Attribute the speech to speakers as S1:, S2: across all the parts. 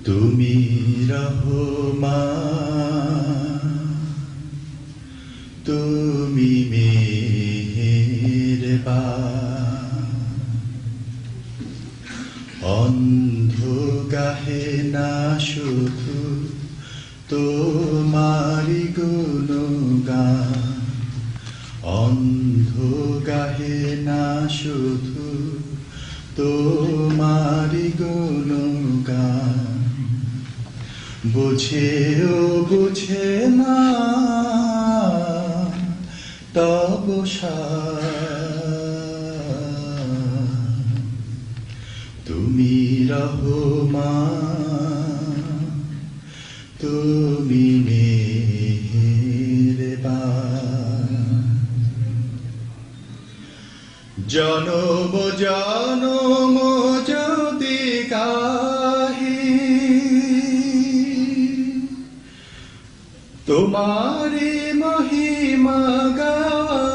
S1: তুমি রহমান, তুমি মেহেরবান। অন্ধ গাহে না শুধু তোমারি গুণগান, অন্ধ গাহে না শুধু তোমারি গুণগান। বুঝেও বুঝে না তব শান। তুমি রহমান, তুমি মেহেরবান। জনম জনম যদি গাহি তোমারি মহিমা গাওয়া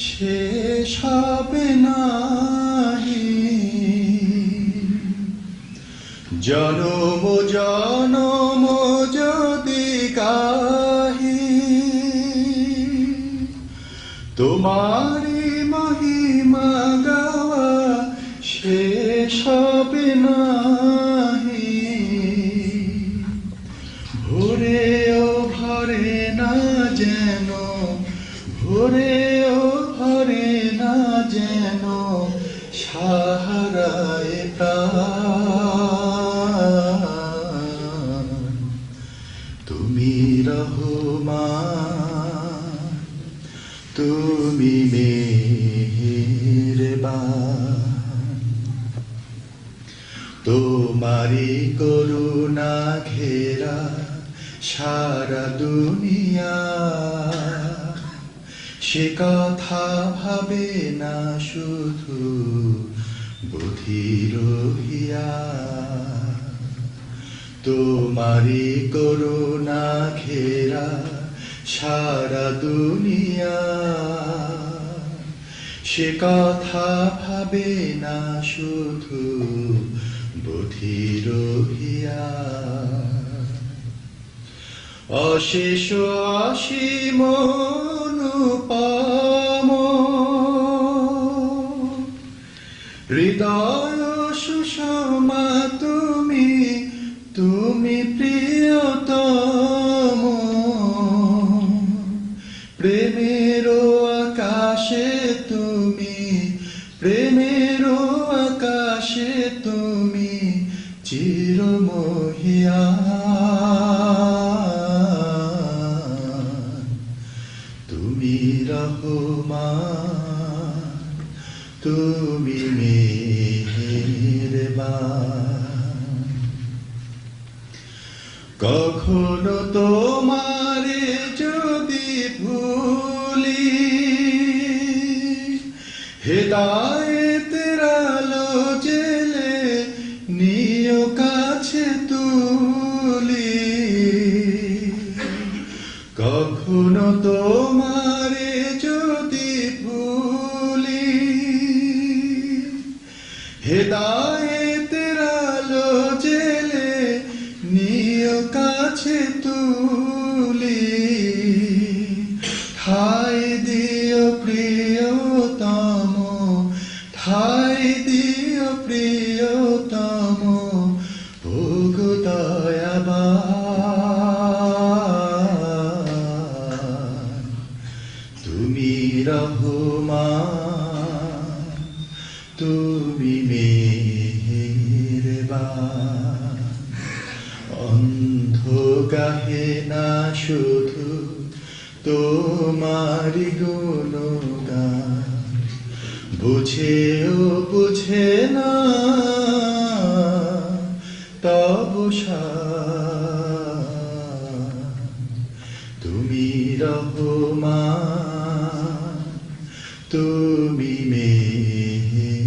S1: শেষ হবে নাহি। জনম জনম যদি গাহি তোমারি মহিমা গাওয়া শেষ হবে নাহি। ভোরেও ভরে না যেন, ভোরেও ভরে না যেন সাহারায় প্রাণ। তুমি রহমান, তুমি মেহেরবান। তোমারি করুণা ঘেরা সারা দুনিয়া, সে কথা ভাবে না শুধু বধির হিয়া। তোমারি করুণা ঘেরা সারা দুনিয়া, সে কথা ভাবে না শুধু বধির হিয়া। অশেষ অসীম অনুপম হৃদয় সুষমা তুমি, তুমি প্রিয়তম। প্রেমের আকাশে তুমি, প্রেমের আকাশে তুমি চিরমহিয়ান। তুমি রহমান, তুমি মেহেরবান। কখনো তোমারে যদি ভুলি, হেদায়েতের আলো জেলে নিও কাছে তুলি। কখনো তোমারে যদি ভুলি, হেদায়েতের আলো জেলে নিও কাছে তুলি। ঠাই দিও প্রিয়তম, ঠাই দিও প্রিয়তম, ওগো দয়াবান। তুমি রহমান, তুমি মেহেরবান। অন্ধ গাহে না শুধু তোমারি গুণগান, বুঝেও বুঝে না তব শান। তুমি রহমান, তুমি মেহেরবান।